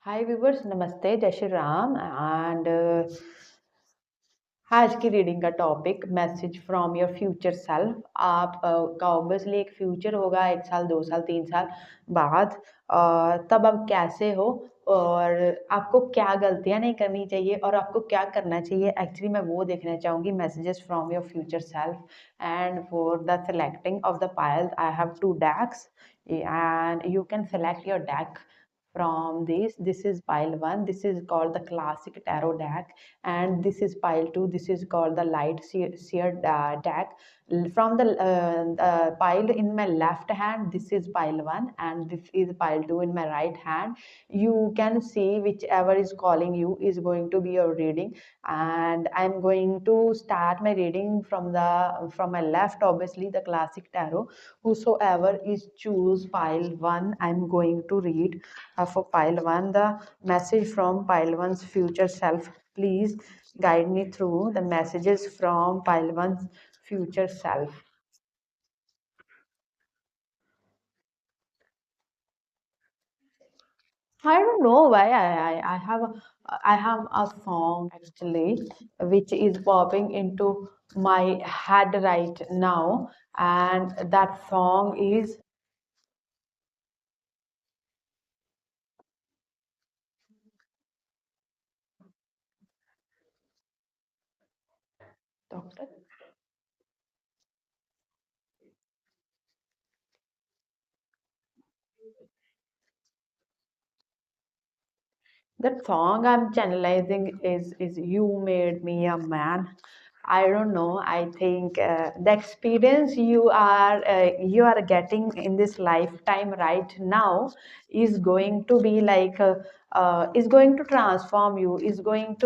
हाय viewers, नमस्ते, जय Shri Ram. And आज की रीडिंग का topic message from your future self. आप का ऑब्वियसली एक फ्यूचर होगा, 1 साल 2 साल 3 साल बाद। तब आप कैसे हो और आपको क्या गलतियां नहीं करनी चाहिए और आपको क्या करना चाहिए, एक्चुअली मैं वो देखना चाहूँगी। Messages from your future self. And for the selecting of the piles I have 2 decks, and you can select your deck from these. This is pile 1, this is called the classic tarot deck, and this is pile 2, this is called the light seer deck. From the pile in my left hand, this is pile 1 and this is pile 2 in my right hand. You can see whichever is calling you is going to be your reading, and I'm going to start my reading from my left, obviously the classic tarot. Whosoever is choose pile 1, I'm going to read for pile 1 the message from pile 1's future self. Please guide me through the messages from pile 1's future self. I don't know why I have a song actually which is popping into my head right now, and that song is Doctor. That song I'm channelizing is "You Made Me a Man." I don't know. I think the experience you are getting in this lifetime right now is going to be like is going to transform you. Is going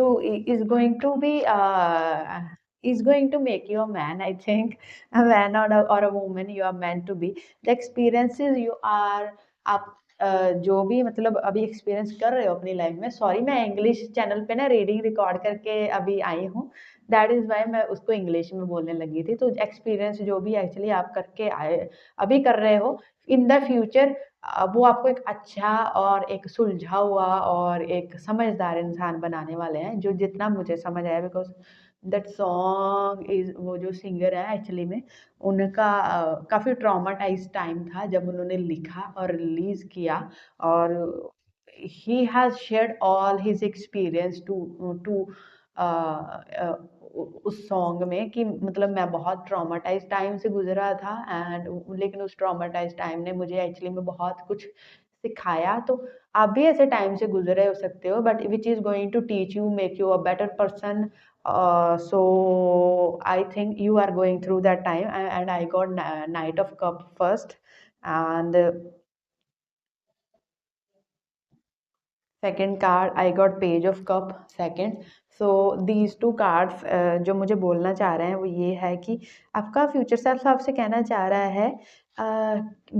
to make you a man. I think a man or a woman you are meant to be. The experiences you are up जो भी मतलब अभी experience कर रहे हो अपनी life में। Sorry, मैं इंग्लिश चैनल पे ना रीडिंग रिकॉर्ड करके अभी आई हूँ, दैट इज़ वाई मैं उसको इंग्लिश में बोलने लगी थी। तो एक्सपीरियंस जो भी एक्चुअली आप करके आए अभी कर रहे हो इन द फ्यूचर, वो आपको एक अच्छा और एक सुलझा हुआ और एक समझदार इंसान बनाने वाले हैं, जो जितना मुझे समझ आया। बिकॉज दैट सॉन्ग इज, वो जो सिंगर है एक्चुअली में उनका काफ़ी ट्रॉमाटाइज टाइम था जब उन्होंने लिखा और रिलीज किया। और he has shared all his experience to उस सॉन्ग में कि मतलब मैं बहुत ट्रॉमाटाइज टाइम से गुजरा था, एंड लेकिन उस ट्रॉमाटाइज टाइम ने मुझे एक्चुअली में बहुत कुछ सिखाया। तो आप भी ऐसे टाइम से गुजरे हो सकते हो, but which is going to teach you, make you a better person. So I think you are going through that time, and I got Knight of Cup first, and second card I got Page of Cup second. So these two cards जो मुझे बोलना चाह रहे हैं वो ये है कि आपका फ्यूचर सेल्फ आपसे कहना चाह रहा है,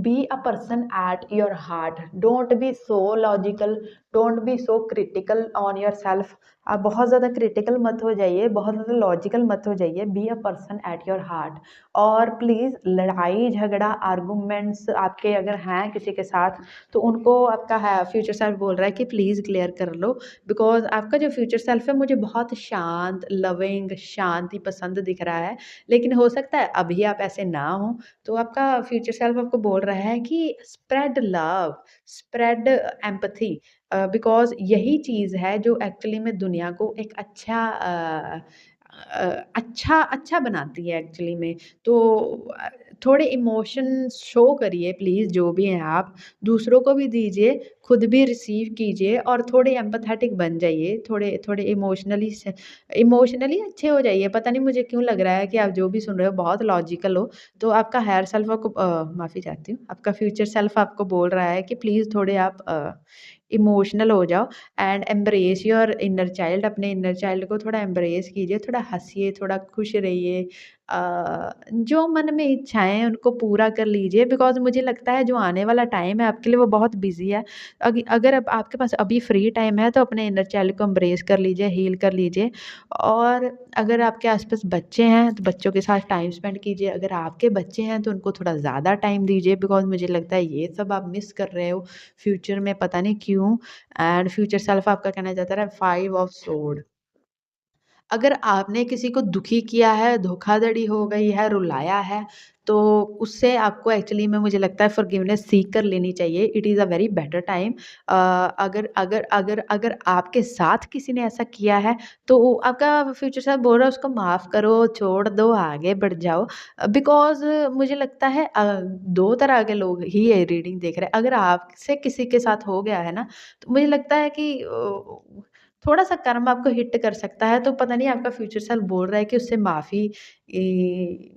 be a person at your heart, don't be so logical, don't be so critical on your self. आप बहुत ज़्यादा क्रिटिकल मत हो जाइए, बहुत ज़्यादा लॉजिकल मत हो जाइए, be a person at your heart. और प्लीज़ लड़ाई झगड़ा आर्गूमेंट्स आपके अगर हैं किसी के साथ, तो उनको आपका है फ्यूचर सेल्फ बोल रहा है कि प्लीज़ क्लियर कर लो। बिकॉज आपका जो फ्यूचर सेल्फ है मुझे बहुत शांत, लविंग, शांति पसंद दिख रहा है, लेकिन हो सकता है अभी आप ऐसे ना हो। तो आपका फ्यूचर सेल्फ आपको बोल रहा है कि spread love, spread empathy, because यही चीज़ है जो एक्चुअली में दुनिया को एक अच्छा अच्छा बनाती है एक्चुअली में। तो थोड़े इमोशन शो करिए प्लीज़, जो भी हैं आप, दूसरों को भी दीजिए, खुद भी रिसीव कीजिए और थोड़े एम्पैथेटिक बन जाइए, थोड़े थोड़े इमोशनली अच्छे हो जाइए। पता नहीं मुझे क्यों लग रहा है कि आप जो भी सुन रहे हो बहुत लॉजिकल हो। तो आपका हायर सेल्फ आपको माफ़ी चाहती हूँ, आपका फ्यूचर सेल्फ आपको बोल रहा है कि प्लीज़ थोड़े आप इमोशनल हो जाओ and embrace your inner child. अपने इनर चाइल्ड को थोड़ा एम्ब्रेस कीजिए, थोड़ा हँसिए, थोड़ा खुश रहिए। जो मन में इच्छाएँ हैं उनको पूरा कर लीजिए, बिकॉज़ मुझे लगता है जो आने वाला टाइम है आपके लिए वो बहुत बिज़ी है। अगर अब आपके पास अभी फ्री टाइम है तो अपने इनर चाइल्ड को एम्ब्रेस कर लीजिए, हील कर लीजिए। और अगर आपके आस-पास बच्चे हैं तो बच्चों के साथ टाइम स्पेंड कीजिए। अगर आपके बच्चे हैं तो उनको थोड़ा ज़्यादा टाइम दीजिए, बिकॉज़ मुझे लगता है ये सब आप मिस कर रहे हो। फ्यूचर में पता नहीं क्यों क्यों? एंड फ्यूचर सेल्फ आपका कहना चाहता है 5 ऑफ सोर्ड। अगर आपने किसी को दुखी किया है, धोखाधड़ी हो गई है, रुलाया है, तो उससे आपको एक्चुअली में मुझे लगता है फ़ॉरगिवनेस सीख कर लेनी चाहिए। It is a very better time. अगर आपके साथ किसी ने ऐसा किया है, तो आपका फ्यूचर सेल्फ बोल रहा है उसको माफ़ करो, छोड़ दो, आगे बढ़ जाओ। बिकॉज़ मुझे लगता है 2 तरह के लोग ही ये रीडिंग देख रहे हैं। अगर आपसे किसी के साथ हो गया है ना, तो मुझे लगता है कि थोड़ा-सा कर्म आपको हिट कर सकता है, तो पता नहीं आपका फ्यूचर सेल्फ बोल रहा है कि उससे माफ़ी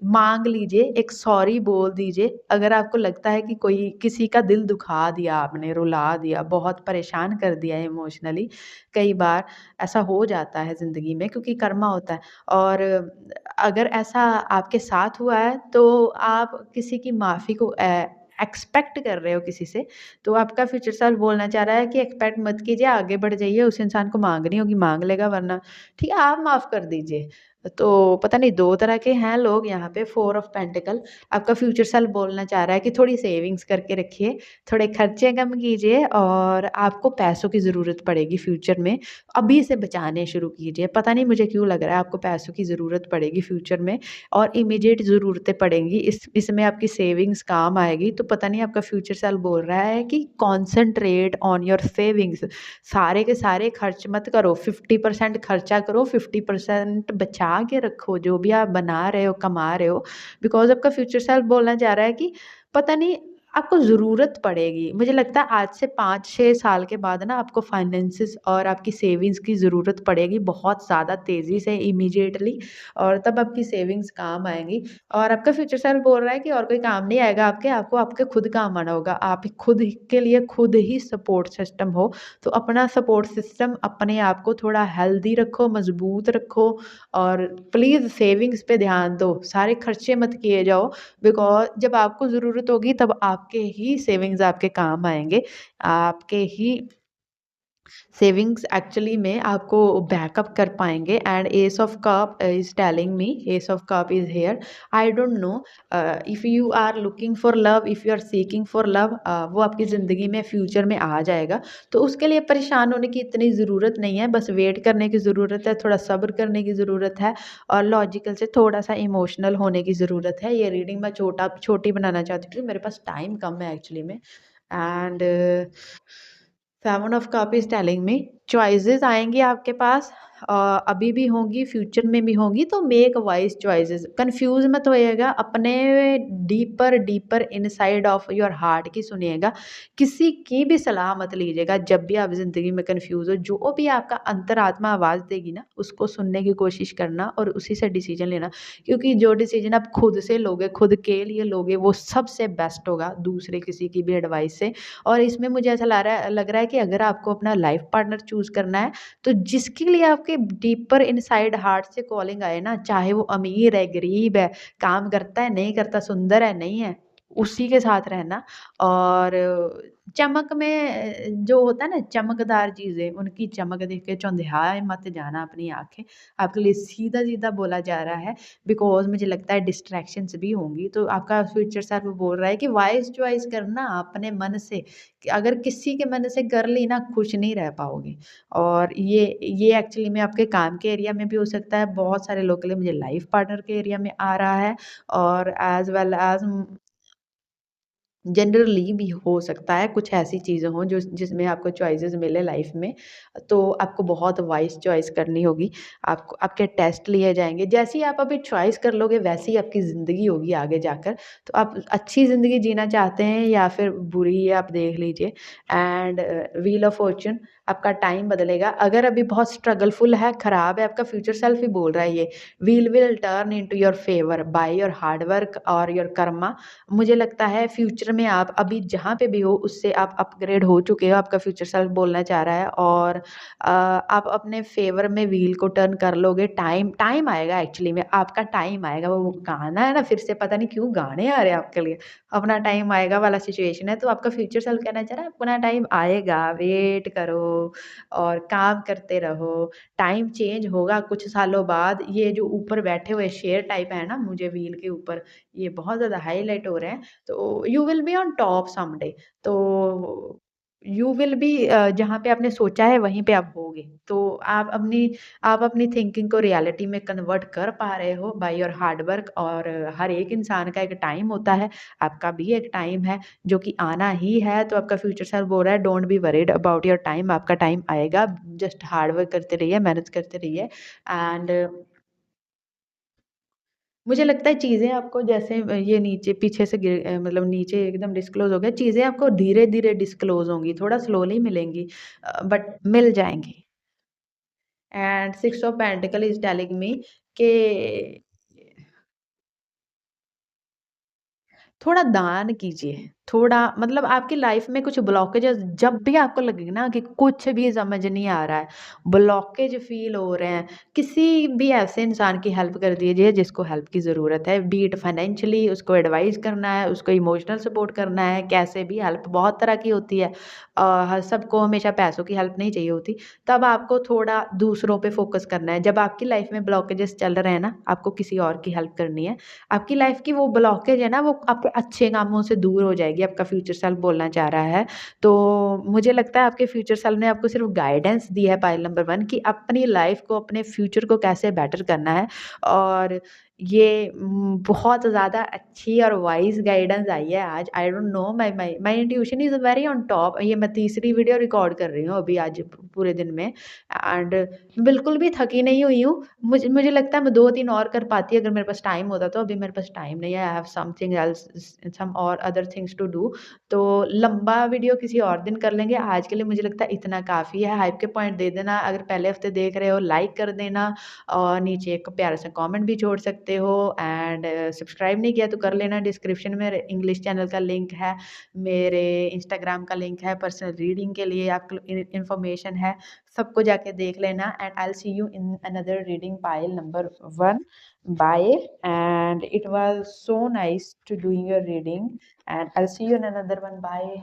माँग लीजिए, एक सॉरी बोल दीजिए। अगर आपको लगता है कि कोई किसी का दिल दुखा दिया आपने, रुला दिया, बहुत परेशान कर दिया इमोशनली, कई बार ऐसा हो जाता है ज़िंदगी में क्योंकि कर्मा होता है। और अगर ऐसा आपके साथ हुआ है, तो आप किसी की माफ़ी को एक्सपेक्ट कर रहे हो किसी से, तो आपका फ्यूचर सेल्फ बोलना चाह रहा है कि एक्सपेक्ट मत कीजिए, आगे बढ़ जाइए, उस इंसान को माँगनी होगी माँग लेगा वरना ठीक है, आप माफ़ कर दीजिए। तो पता नहीं 2 तरह के हैं लोग यहाँ पे 4 ऑफ पेंटिकल। आपका फ्यूचर सेल्फ बोलना चाह रहा है कि थोड़ी सेविंग्स करके रखिए, थोड़े खर्चे कम कीजिए और आपको पैसों की ज़रूरत पड़ेगी फ्यूचर में, अभी से बचाने शुरू कीजिए। पता नहीं मुझे क्यों लग रहा है आपको पैसों की ज़रूरत पड़ेगी फ्यूचर में और इमीडिएट ज़रूरतें पड़ेंगी, इसमें आपकी सेविंग्स काम आएगी। तो पता नहीं आपका फ्यूचर सेल्फ बोल रहा है कि कॉन्संट्रेट ऑन योर सेविंग्स, सारे के सारे खर्च मत करो, 50% खर्चा करो, 50% बचा के रखो, जो भी आप बना रहे हो, कमा रहे हो। बिकॉज़ आपका फ्यूचर सेल्फ बोलना चाह रहा है कि पता नहीं आपको ज़रूरत पड़ेगी। मुझे लगता है आज से 5-6 साल के बाद ना आपको फाइनेंसेस और आपकी सेविंग्स की ज़रूरत पड़ेगी बहुत ज़्यादा तेज़ी से इमीडिएटली, और तब आपकी सेविंग्स काम आएँगी। और आपका फ्यूचर सेल्फ बोल रहा है कि और कोई काम नहीं आएगा आपके, आपको आपके खुद काम आना होगा। आप खुद ही के लिए खुद ही सपोर्ट सिस्टम हो, तो अपना सपोर्ट सिस्टम अपने आप को थोड़ा हेल्दी रखो, मज़बूत रखो और प्लीज़ सेविंग्स पे ध्यान दो। सारे खर्चे मत किए जाओ, बिकॉज़ जब आपको ज़रूरत होगी तब आपके ही सेविंग्स आपके काम आएँगे। आपके ही सेविंग्स एक्चुअली में आपको बैकअप कर पाएँगे। And ace of cup is telling me, ace of cup is here. I don't know if you are looking for love, if you are seeking for love, वो आपकी ज़िंदगी में फ्यूचर में आ जाएगा। तो उसके लिए परेशान होने की इतनी ज़रूरत नहीं है, बस वेट करने की ज़रूरत है, थोड़ा सब्र करने की ज़रूरत है और लॉजिकल से थोड़ा-सा इमोशनल होने की ज़रूरत है। ये रीडिंग मैं छोटी बनाना चाहती थी, मेरे पास टाइम कम है एक्चुअली में। And 7 of cup is telling me choices आएँगी आपके पास, अभी भी होंगी, फ्यूचर में भी होंगी, तो मेक वाइज़ चॉइसेस। कन्फ्यूज़ मत होइएगा, अपने deeper deeper inside of your heart की सुनिएगा। किसी की भी सलाह मत लीजिएगा जब भी आप ज़िंदगी में कन्फ्यूज़ हो। जो भी आपका अंतरात्मा आवाज़ देगी ना, उसको सुनने की कोशिश करना और उसी से डिसीज़न लेना। क्योंकि जो डिसीज़न आप खुद से लोगे, खुद के लिए लोगे, वो सबसे बेस्ट होगा दूसरे किसी की भी एडवाइस से। और इसमें मुझे ऐसा लग रहा है कि अगर आपको अपना लाइफ पार्टनर चूज़ करना है, तो जिसके लिए आपके डीपर इनसाइड हार्ट से कॉलिंग आए ना, चाहे वो अमीर है, गरीब है, काम करता है, नहीं करता, सुंदर है, नहीं है, उसी के साथ रहना। और चमक में जो होता है ना चमकदार चीज़ें, उनकी चमक देख के चौंधियाए मत जाना अपनी आँखें। आपके लिए सीधा-सीधा बोला जा रहा है, बिकॉज़ मुझे लगता है डिस्ट्रैक्शंस भी होंगी। तो आपका फ्यूचर सेल्फ बोल रहा है कि वाइज़ चॉइस करना अपने मन से, कि अगर किसी के मन से कर ली ना, खुश नहीं रह पाओगे। और ये एक्चुअली में आपके काम के एरिया में भी हो सकता है, बहुत सारे लोगों के लिए मुझे लाइफ़ पार्टनर के एरिया में आ रहा है और एज़ वेल एज़ जनरली भी हो सकता है कुछ ऐसी चीज़ें हों जो जिसमें आपको चॉइसेस मिले लाइफ में, तो आपको बहुत वाइज़ चॉइस करनी होगी। आपको आपके टेस्ट लिए जाएँगे, जैसे ही आप अभी चॉइस कर लोगे वैसी ही आपकी ज़िंदगी होगी आगे जाकर। तो आप अच्छी ज़िंदगी जीना चाहते हैं या फिर बुरी, ये आप देख लीजिए। एंड व्हील ऑफ फॉर्च्यून, आपका टाइम बदलेगा। अगर अभी बहुत स्ट्रगलफुल है, खराब है, आपका फ्यूचर सेल्फ ही बोल रहा है ये, wheel will turn into your favour by your hard work और योर कर्मा। मुझे लगता है फ्यूचर में आप अभी जहाँ पे भी हो उससे आप अपग्रेड हो चुके हो, आपका फ्यूचर सेल्फ बोलना चाह रहा है। और आप अपने फ़ेवर में व्हील को टर्न कर लोगे। टाइम टाइम आएगा, एक्चुअली में आपका टाइम आएगा। वो गाना है ना, फिर से पता नहीं क्यों गाने आ रहे हैं आपके लिए, अपना टाइम आएगा वाला सिचुएशन है। तो आपका फ्यूचर सेल्फ कहना चाह रहा है अपना टाइम आएगा, वेट करो और काम करते रहो। टाइम चेंज होगा कुछ सालों बाद। ये जो ऊपर बैठे हुए शेर टाइप है ना, मुझे व्हील के ऊपर ये बहुत ज़्यादा हाइलाइट हो रहे हैं, तो you will be on top someday. तो यू विल बी जहाँ पे आपने सोचा है वहीं पे आप होगे। तो आप अपनी थिंकिंग को रियलिटी में कन्वर्ट कर पा रहे हो बाय योर हार्ड वर्क। और हर एक इंसान का एक टाइम होता है, आपका भी एक टाइम है जो कि आना ही है। तो आपका फ्यूचर सेल्फ बोल रहा है don't be worried about your time, आपका टाइम आएगा। जस्ट हार्ड वर्क करते रहिए, मेहनत करते रहिए। एंड मुझे लगता है चीज़ें आपको जैसे ये नीचे पीछे से मतलब नीचे एकदम डिस्क्लोज़ हो गया, चीज़ें आपको धीरे-धीरे डिस्क्लोज़ होंगी, थोड़ा स्लोली मिलेंगी, बट मिल जाएँगी। And six of pentacle is telling मी के थोड़ा दान कीजिए, थोड़ा मतलब आपकी लाइफ में कुछ ब्लॉकेजेस जब भी आपको लगे ना कि कुछ भी समझ नहीं आ रहा है, ब्लॉकेज फ़ील हो रहे हैं, किसी भी ऐसे इंसान की हेल्प कर दीजिए जिसको हेल्प की ज़रूरत है। बी इट फाइनेंशियली उसको एडवाइस करना है, उसको इमोशनल सपोर्ट करना है, कैसे भी हेल्प बहुत तरह की होती है। सबको हमेशा पैसों की हेल्प नहीं चाहिए होती। तब आपको थोड़ा दूसरों पे फ़ोकस करना है। जब आपकी लाइफ में ब्लॉकेजेस चल रहे हैं ना, आपको किसी और की हेल्प करनी है। आपकी लाइफ की वो ब्लॉकेज है ना, वो आपके अच्छे कामों से दूर हो जाएगी, आपका फ्यूचर सेल्फ बोलना चाह रहा है। तो मुझे लगता है आपके फ्यूचर सेल्फ ने आपको सिर्फ़ गाइडेंस दी है पाइल नंबर 1 कि अपनी लाइफ को, अपने फ्यूचर को कैसे बेटर करना है। और ये बहुत ज़्यादा अच्छी और वाइज़ गाइडेंस आई है आज। आई don't no, my intuition is very on top. ये मैं तीसरी वीडियो रिकॉर्ड कर रही हूँ अभी आज पूरे दिन में। एंड बिल्कुल भी थकी नहीं हुई हूँ। मुझे लगता है मैं 2-3 और कर पाती अगर मेरे पास टाइम होता तो, अभी मेरे पास टाइम नहीं है। I have something else some और अदर थिंग्स टू डू। तो लंबा वीडियो किसी और दिन कर लेंगे। आज के लिए मुझे लगता है इतना काफ़ी है। हाइप के पॉइंट दे देना, अगर पहले हफ्ते देख रहे हो लाइक कर देना और नीचे एक प्यारा सा कमेंट भी छोड़ सकते हो। एंड सब्सक्राइब नहीं किया तो कर लेना, डिस्क्रिप्शन में इंग्लिश चैनल का लिंक है, मेरे इंस्टाग्राम का लिंक है, पर्सनल रीडिंग के लिए आपको इन्फॉर्मेशन है, सबको जाके देख लेना। And I will see you in another reading pile number 1। Bye. And it was so nice to doing your reading and I will see you in another one. Bye.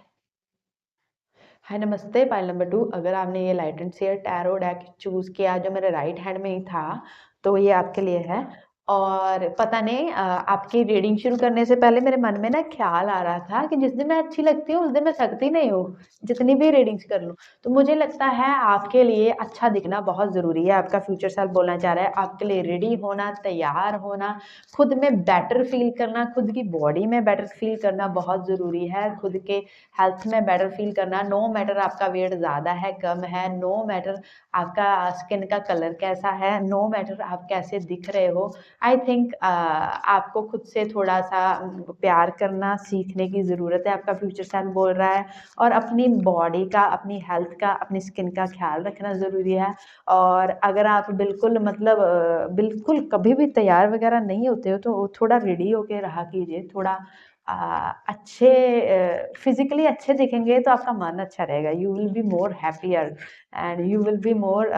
Hi नमस्ते pile number 2। अगर आपने ये light and share tarot deck choose किया जो मेरे right hand में ही था, तो ये आपके लिए है। और पता नहीं आपकी रीडिंग शुरू करने से पहले मेरे मन में ना ख़्याल आ रहा था कि जिस दिन मैं अच्छी लगती हूँ, उस दिन मैं थकती नहीं हूँ, जितनी भी रीडिंग्स कर लूँ। तो मुझे लगता है आपके लिए अच्छा दिखना बहुत ज़रूरी है। आपका फ्यूचर सेल्फ बोलना चाह रहा है आपके लिए रेडी होना, तैयार होना, खुद में बेटर फ़ील करना, खुद की बॉडी में बेटर फ़ील करना बहुत ज़रूरी है। खुद के हेल्थ में बेटर फील करना, नो मैटर आपका वेट ज़्यादा है कम है, नो मैटर आपका स्किन का कलर कैसा है, नो मैटर आप कैसे दिख रहे हो। आई थिंक आपको खुद से थोड़ा सा प्यार करना सीखने की ज़रूरत है, आपका फ्यूचर सेल्फ बोल रहा है। और अपनी बॉडी का, अपनी हेल्थ का, अपनी स्किन का ख्याल रखना ज़रूरी है। और अगर आप बिल्कुल मतलब बिल्कुल कभी भी तैयार वगैरह नहीं होते हो तो थोड़ा रेडी होके रहा कीजिए। थोड़ा अच्छे फिज़िकली अच्छे दिखेंगे तो आपका मन अच्छा रहेगा। You will be more happier and you will be more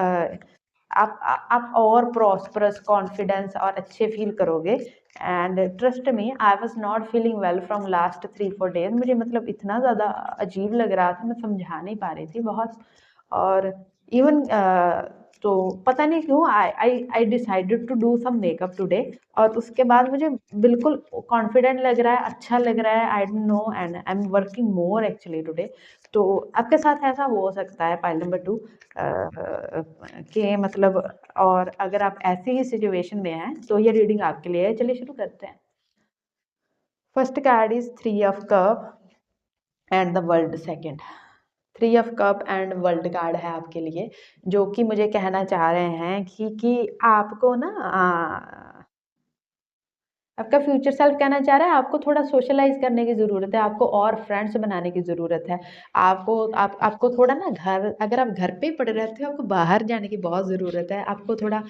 आप और प्रॉस्परस, कॉन्फिडेंस और अच्छे फ़ील करोगे। And trust me, I was not feeling well from last 3-4 days. मुझे मतलब इतना ज़्यादा अजीब लग रहा था, मैं समझा नहीं पा रही थी बहुत। और इवन तो पता नहीं क्यों I decided to do some makeup today. और उसके बाद मुझे बिल्कुल कॉन्फिडेंट लग रहा है, अच्छा लग रहा है। आई don't no and I am working more actually today. तो आपके साथ ऐसा हो सकता है पाइल नंबर 2 कि मतलब। और अगर आप ऐसी ही सिचुएशन में हैं तो ये रीडिंग आपके लिए है। चलिए शुरू करते हैं। First card is 3 of cup and the world second. 3 of cup and world card है आपके लिए, जो कि मुझे कहना चाह रहे हैं कि आपको ना आपका फ्यूचर सेल्फ कहना चाह रहा है आपको थोड़ा सोशलाइज़ करने की ज़रूरत है, आपको और फ्रेंड्स बनाने की ज़रूरत है। आपको थोड़ा ना घर, अगर आप घर पे ही पड़े रहते हो, आपको बाहर जाने की बहुत ज़रूरत है। आपको थोड़ा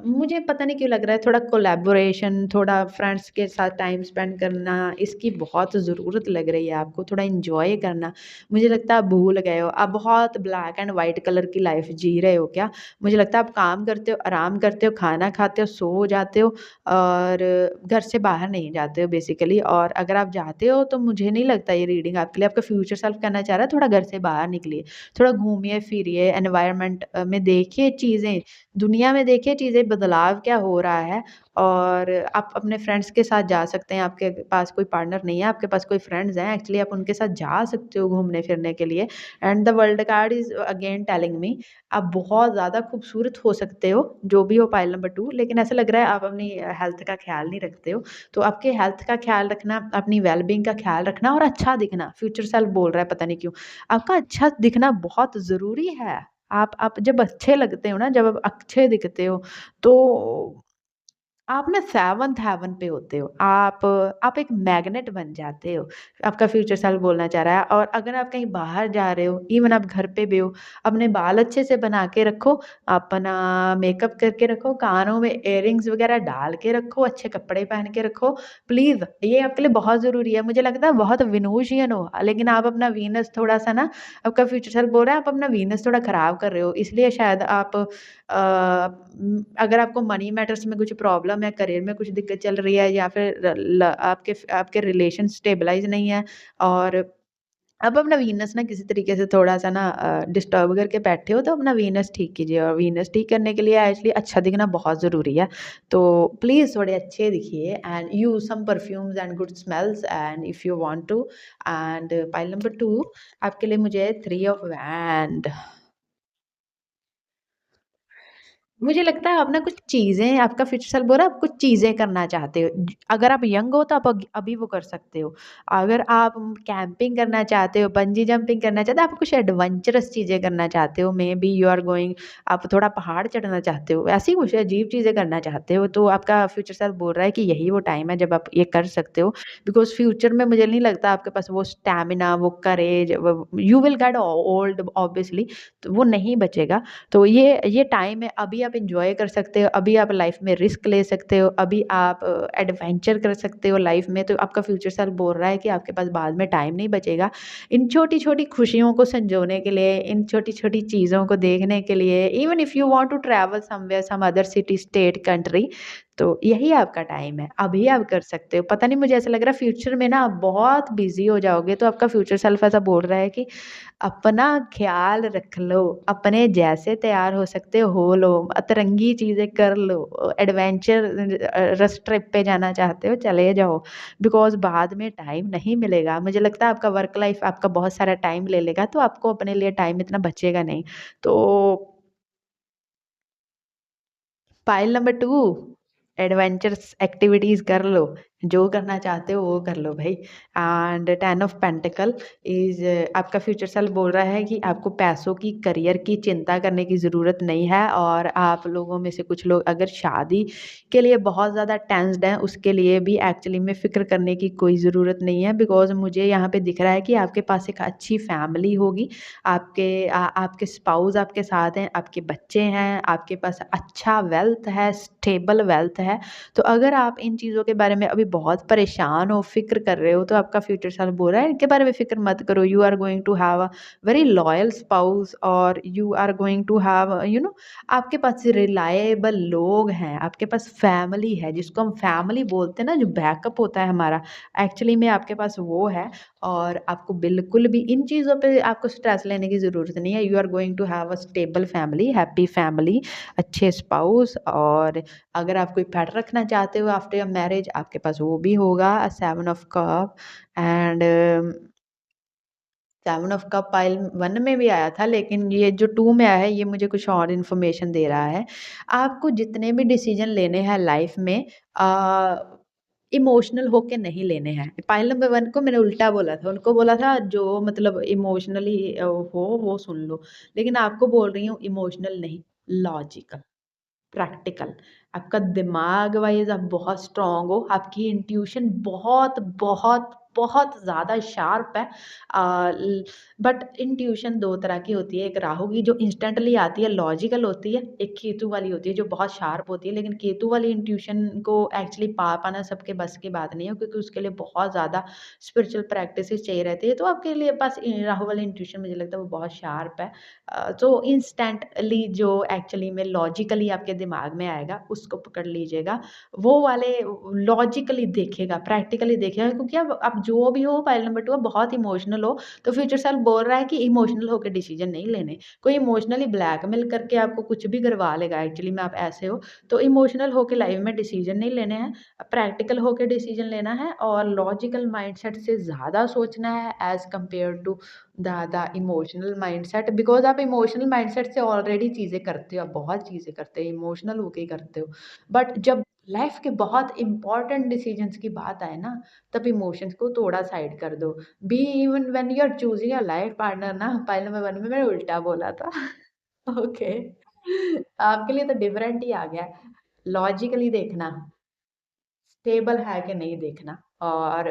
मुझे पता नहीं क्यों लग रहा है थोड़ा कोलैबोरेशन, थोड़ा फ्रेंड्स के साथ टाइम स्पेंड करना, इसकी बहुत ज़रूरत लग रही है आपको। थोड़ा एन्जॉय करना। मुझे लगता है आप भूल गए हो, आप बहुत ब्लैक एंड व्हाइट कलर की लाइफ़ जी रहे हो क्या? मुझे लगता है आप काम करते हो, आराम करते हो, खाना खाते हो, सो जाते हो और घर से बाहर नहीं जाते हो बेसिकली, और अगर आप जाते हो तो मुझे नहीं लगता ये रीडिंग आपके लिए। आपका फ्यूचर सेल्फ कहना चाह रहा है थोड़ा घर से बाहर निकलिए, थोड़ा घूमिए-फिरिए, एनवायरनमेंट में देखिए चीज़ें, दुनिया में देखिए चीज़ें, बदलाव क्या हो रहा है। और आप अपने फ्रेंड्स के साथ जा सकते हैं, आपके पास कोई पार्टनर नहीं है, आपके पास कोई फ्रेंड्स हैं, एक्चुअली आप उनके साथ जा सकते हो घूमने-फिरने के लिए। And the world card is again telling me आप बहुत ज़्यादा खूबसूरत हो सकते हो, जो भी हो पाइल नंबर 2, लेकिन ऐसा लग रहा है आप अपनी हेल्थ का ख़्याल नहीं रखते हो। तो आपके हेल्थ का ख़्याल रखना, अपनी वेल-बीइंग का ख़्याल रखना और अच्छा दिखना, फ्यूचर सेल्फ बोल रहा है पता नहीं क्यों। आपका अच्छा दिखना बहुत ज़रूरी है। आप जब अच्छे लगते हो ना, जब आप अच्छे दिखते हो, तो आप ना सेवंथ हेवन पे होते हो। आप एक मैग्नेट बन जाते हो। आपका फ्यूचर सेल्फ बोलना चाह रहा है। और अगर आप कहीं बाहर जा रहे हो, इवन आप घर पे भी हो, अपने बाल अच्छे से बना के रखो, अपना मेकअप करके रखो, कानों में इयररिंग्स वगैरह डाल के रखो, अच्छे कपड़े पहन के रखो। प्लीज़ ये आपके लिए बहुत ज़रूरी है। मुझे लगता है बहुत विनोशियन हो, लेकिन आप अपना वीनस थोड़ा-सा ना, आपका फ्यूचर सेल्फ बोल रहा है आप अपना वीनस थोड़ा खराब कर रहे हो। इसलिए शायद आप अगर आपको मनी मैटर्स में कुछ प्रॉब्लम है, करियर में कुछ दिक्कत चल रही है, या फिर ल आपके आपके रिलेशन स्टेबलाइज़ नहीं है, और आप अपना वीनस ना किसी तरीके से थोड़ा-सा ना डिस्टर्ब करके बैठे हो, तो अपना वीनस ठीक कीजिए। और वीनस ठीक करने के लिए एक्चुअली अच्छा दिखना बहुत ज़रूरी है। तो प्लीज़ थोड़े अच्छे दिखिए and use some perfumes and good smells and if you want to. And pile number 2 आपके लिए मुझे 3 ऑफ वैंड। मुझे लगता है आप ना कुछ चीज़ें, आपका फ्यूचर सेल्फ बोल रहा है आप कुछ चीज़ें करना चाहते हो। अगर आप यंग हो तो आप अभी वो कर सकते हो। अगर आप कैंपिंग करना चाहते हो, बंजी जंपिंग करना चाहते हो, आप कुछ एडवेंचरस चीज़ें करना चाहते हो, मेबी यू आर गोइंग, आप थोड़ा पहाड़ चढ़ना चाहते हो, ऐसी कुछ अजीब चीज़ें करना चाहते हो, तो आपका फ्यूचर सेल्फ बोल रहा है कि यही वो टाइम है जब आप ये कर सकते हो। बिकॉज़ फ्यूचर में मुझे नहीं लगता आपके पास वो स्टैमिना, वो करेज, व you will get old obviously, तो वो नहीं बचेगा। तो ये टाइम है, अभी आप एन्जॉय कर सकते हो, अभी आप लाइफ़ में रिस्क ले सकते हो, अभी आप एडवेंचर कर सकते हो लाइफ़ में। तो आपका फ्यूचर सेल्फ बोल रहा है कि आपके पास बाद में टाइम नहीं बचेगा। इन छोटी-छोटी खुशियों को संजोने के लिए, इन छोटी-छोटी चीज़ों को देखने के लिए, even if you want to travel somewhere, some other city, state, country, तो यही आपका टाइम है, अभी आप कर सकते हो। पता नहीं मुझे ऐसा लग रहा है फ्यूचर में ना आप बहुत बिज़ी हो जाओगे, तो आपका फ्यूचर सेल्फ ऐसा बोल रहा है कि अपना ख़्याल रख लो, अपने जैसे तैयार हो सकते हो लो, अतरंगी चीज़ें कर लो, एडवेंचर रस ट्रिप पे जाना चाहते हो चले जाओ, बिकॉज़ बाद में टाइम नहीं मिलेगा। मुझे लगता है आपका वर्क लाइफ़ आपका बहुत सारा टाइम ले लेगा, तो आपको अपने लिए टाइम इतना बचेगा नहीं। तो पाइल नंबर 2 एडवेंचरस एक्टिविटीज़ कर लो, जो करना चाहते हो वो कर लो भई। एंड 10 ऑफ पेंटिकल इज़ आपका फ्यूचर सेल्फ बोल रहा है कि आपको पैसों की, करियर की चिंता करने की ज़रूरत नहीं है, और आप लोगों में से कुछ लोग अगर शादी के लिए बहुत ज़्यादा टेंस्ड हैं, उसके लिए भी एक्चुअली में फ़िक्र करने की कोई ज़रूरत नहीं है, बिकॉज़ मुझे यहाँ पे दिख रहा है कि आपके पास एक अच्छी फैमिली होगी, आपके स्पाउस आपके साथ हैं, आपके बच्चे हैं, आपके पास अच्छा वेल्थ है, स्टेबल वेल्थ है। तो अगर आप इन चीज़ों के बारे में अभी बहुत परेशान हो, फ़िक्र कर रहे हो, तो आपका फ्यूचर सेल्फ बोल रहा है इनके बारे में फ़िक्र मत करो। You are going to have a very loyal spouse, और you are going to have आपके पास रिलायबल लोग हैं, आपके पास फैमिली है, जिसको हम फैमिली बोलते हैं ना, जो बैकअप होता है हमारा, एक्चुअली में आपके पास वो है। और आपको बिल्कुल भी इन चीज़ों पे आपको स्ट्रेस लेने की ज़रूरत नहीं है। You are going to have a stable family, happy family, अच्छे स्पाउस, और अगर आप कोई पेट रखना चाहते हो आफ्टर योर मैरिज, आपके पास वो भी होगा। 7 of cup and 7 of cup pile 1 में भी आया था, लेकिन ये जो 2 में आया है, ये मुझे कुछ और इन्फॉर्मेशन दे रहा है। आपको जितने भी डिसीज़न लेने हैं लाइफ़ में, इमोशनल होके नहीं लेने हैं। पाइल नंबर 1 को मैंने उल्टा बोला था, उनको बोला था जो मतलब इमोशनली हो वो सुन लो। लेकिन आपको बोल रही हूँ इमोशनल नहीं, लॉजिकल। प्रैक्टिकल, आपका दिमाग वाइज़ आप बहुत स्ट्रॉन्ग हो, आपकी इंट्यूशन बहुत, बहुत बहुत ज़्यादा शार्प है। बट इंट्यूशन 2 तरह की होती है, एक राहु की जो इंस्टेंटली आती है, लॉजिकल होती है, एक केतु वाली होती है जो बहुत शार्प होती है। लेकिन केतु वाली इंट्यूशन को एक्चुअली पा पाना सबके बस की बात नहीं है, क्योंकि उसके लिए बहुत ज़्यादा स्पिरिचुअल प्रैक्टिसेस चाहिए रहती है। तो आपके लिए बस राहु वाली इंट्यूशन मुझे लगता है वो बहुत शार्प है। तो इंस्टेंटली जो एक्चुअली में लॉजिकली आपके दिमाग में आएगा, उसको पकड़ लीजिएगा। वो वाले लॉजिकली देखेगा, प्रैक्टिकली देखेगा, क्योंकि अब जो भी हो, फाइल नंबर 2 अब बहुत इमोशनल हो, तो फ्यूचर सेल्फ बोल रहा है कि इमोशनल होके डिसीजन नहीं लेने। कोई इमोशनली ब्लैकमेल करके आपको कुछ भी करवा लेगा, एक्चुअली में आप ऐसे हो, तो इमोशनल होके लाइफ में डिसीजन नहीं लेने हैं, प्रैक्टिकल होके डिसीजन लेना है और लॉजिकल माइंडसेट से ज़्यादा सोचना है as compare to the emotional mindset, because आप इमोशनल माइंडसेट से ऑलरेडी चीज़ें करते हो, आप बहुत चीज़ें करते हो, इमोशनल होके ही करते हो। बट जब लाइफ के बहुत इम्पोर्टेंट डिसीजंस की बात आए ना, तब इमोशंस को थोड़ा साइड कर दो। Be even when you are choosing a life partner ना, पाइल नंबर 1 में मैंने उल्टा बोला था। ओके। आपके लिए तो डिफरेंट ही आ गया। लॉजिकली देखना, स्टेबल है कि नहीं देखना, और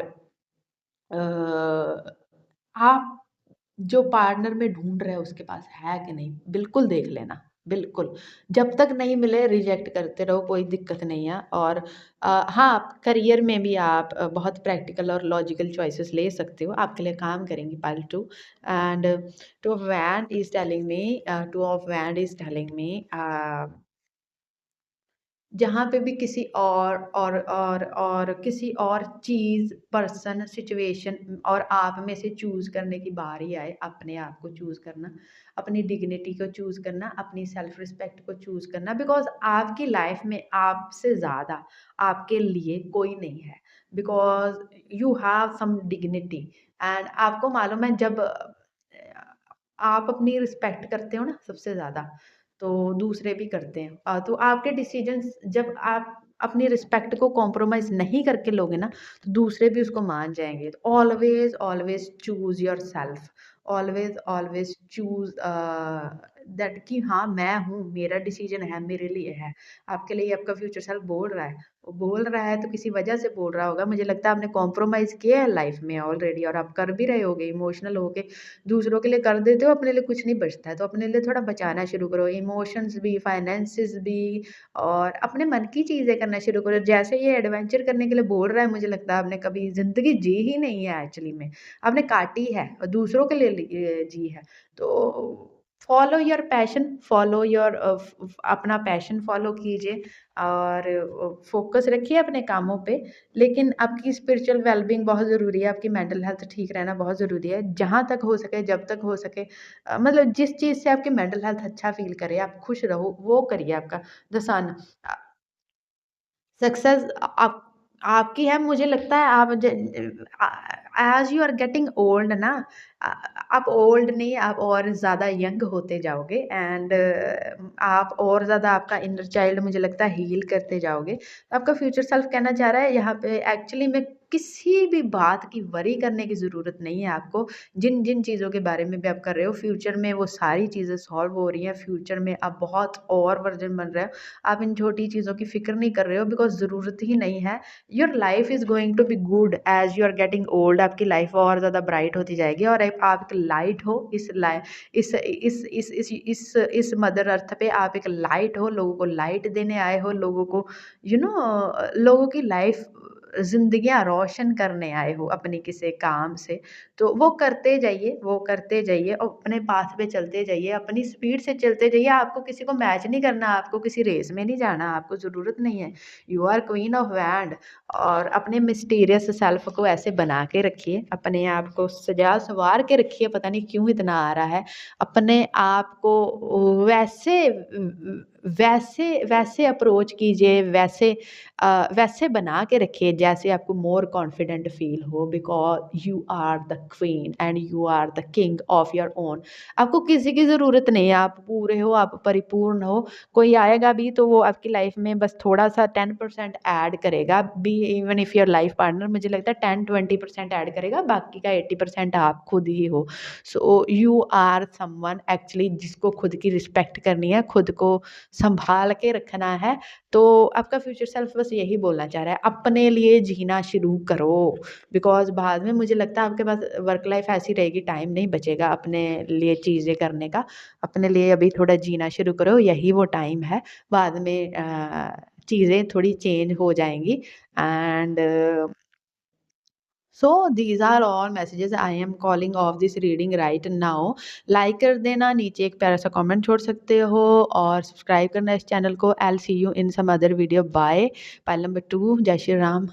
आप जो पार्टनर में ढूँढ रहे हो उसके पास है कि नहीं, बिल्कुल देख लेना, बिल्कुल। जब तक नहीं मिले रिजेक्ट करते रहो, कोई दिक्कत नहीं है। और हाँ, करियर में भी आप बहुत प्रैक्टिकल और लॉजिकल चॉइसेस ले सकते हो, आपके लिए काम करेंगी part 2। And two of wand is telling मी जहाँ पे भी किसी और किसी और चीज़, पर्सन, सिचुएशन और आप में से चूज़ करने की बारी आए, अपने आप को चूज़ करना, अपनी डिग्निटी को चूज़ करना, अपनी सेल्फ रिस्पेक्ट को चूज़ करना, बिकॉज़ आपकी लाइफ़ में आपसे ज़्यादा आपके लिए कोई नहीं है। Because you have some dignity and आपको मालूम है, जब आप अपनी रिस्पेक्ट करते हो ना सबसे ज़्यादा, तो दूसरे भी करते हैं। तो आपके डिसीजंस जब आप अपनी रिस्पेक्ट को कॉम्प्रोमाइज़ नहीं करके लोगे ना, तो दूसरे भी उसको मान जाएँगे। तो always, always choose yourself, always, always choose that कि हाँ, मैं हूँ, मेरा डिसीजन है, मेरे लिए है। आपके लिए आपका फ्यूचर सेल्फ बोल रहा है। वो बोल रहा है तो किसी वजह से बोल रहा होगा। मुझे लगता है आपने कॉम्प्रोमाइज़ किया है लाइफ़ में ऑलरेडी, और आप कर भी रहे होगे इमोशनल होके। दूसरों के लिए कर देते हो, अपने लिए कुछ नहीं बचता है, तो अपने लिए थोड़ा बचाना शुरू करो, इमोशंस भी, फाइनेंसेस भी, और अपने मन की चीज़ें करना शुरू करो। जैसे ये एडवेंचर करने के लिए बोल रहा है, मुझे लगता है आपने कभी ज़िंदगी जी ही नहीं है एक्चुअली में, आपने काटी है और दूसरों के लिए जी है। तो follow your passion, follow your अपना पैशन फॉलो कीजिए, और फोकस रखिए अपने कामों पे। लेकिन आपकी स्पिरिचुअल वेलबींग बहुत ज़रूरी है, आपकी मेंटल हेल्थ ठीक रहना बहुत ज़रूरी है। जहाँ तक हो सके, जब तक हो सके, मतलब जिस चीज़ से आपकी मेंटल हेल्थ अच्छा फ़ील करे, आप खुश रहो, वो करिए आपका द सन। अ सक्सेस आप आपकी है, मुझे लगता है आप as you are getting old ना, अ, आप ओल्ड नहीं, आप और ज़्यादा यंग होते जाओगे, एंड आप और ज़्यादा आपका इनर चाइल्ड मुझे लगता है हील करते जाओगे। आपका फ्यूचर सेल्फ कहना चाह रहा है यहाँ पे एक्चुअली में, किसी भी बात की वरी करने की ज़रूरत नहीं है आपको। जिन जिन चीज़ों के बारे में भी आप कर रहे हो, फ्यूचर में वो सारी चीज़ें सॉल्व हो रही हैं, फ्यूचर में आप बहुत और वर्जन बन रहे हो। आप इन छोटी चीज़ों की फ़िक्र नहीं कर रहे हो, बिकॉज़ ज़रूरत ही नहीं है। Your life is going to be good as you are getting old, आपकी लाइफ़ और ज़्यादा ब्राइट होती जाएगी, और एक आप एक लाइट हो इस मदर अर्थ पे, आप एक लाइट हो, लोगों को लाइट देने आए हो, लोगों को लोगों की लाइफ़ ज़िंदगियाँ रोशन करने आए हो अपने किसी काम से। तो वो करते जाइए, वो करते जाइए, और अपने पाथ पे चलते जाइए, अपनी स्पीड से चलते जाइए। आपको किसी को मैच नहीं करना, आपको किसी रेस में नहीं जाना, आपको ज़रूरत नहीं है। You are queen of wand, और अपने मिस्टीरियस सेल्फ को ऐसे बना के रखिए, अपने आप को सजा-सवार के रखिए, पता नहीं क्यों इतना आ रहा है। अपने आप को वैसे वैसे अप्रोच कीजिए, वैसे बना के रखिए जैसे आपको मोर कॉन्फिडेंट फ़ील हो, because you are the queen and you are the king of your own. आपको किसी की ज़रूरत नहीं है, आप पूरे हो, आप परिपूर्ण हो। कोई आएगा भी तो वो आपकी लाइफ़ में बस थोड़ा-सा 10% ऐड करेगा, be even if your life partner, मुझे लगता है 10-20% ऐड करेगा, बाकी का 80% आप खुद ही हो। So you are someone actually जिसको खुद की रिस्पेक्ट करनी है, खुद को सँभाल के रखना है। तो आपका फ्यूचर सेल्फ बस यही बोलना चाह रहा है, अपने लिए लिए जीना शुरू करो, बिकॉज़ बाद में मुझे लगता है आपके पास वर्क लाइफ़ ऐसी रहेगी, टाइम नहीं बचेगा अपने लिए चीज़ें करने का। अपने लिए अभी थोड़ा जीना शुरू करो, यही वो टाइम है। बाद में चीज़ें थोड़ी चेंज हो जाएँगी and so these are all messages I am calling off this reading right now. Like कर देना, नीचे एक प्यारा सा कमेंट छोड़ सकते हो और सब्सक्राइब करना इस चैनल को। I will see you in some other video. Bye. Pile number 2 जय श्री राम।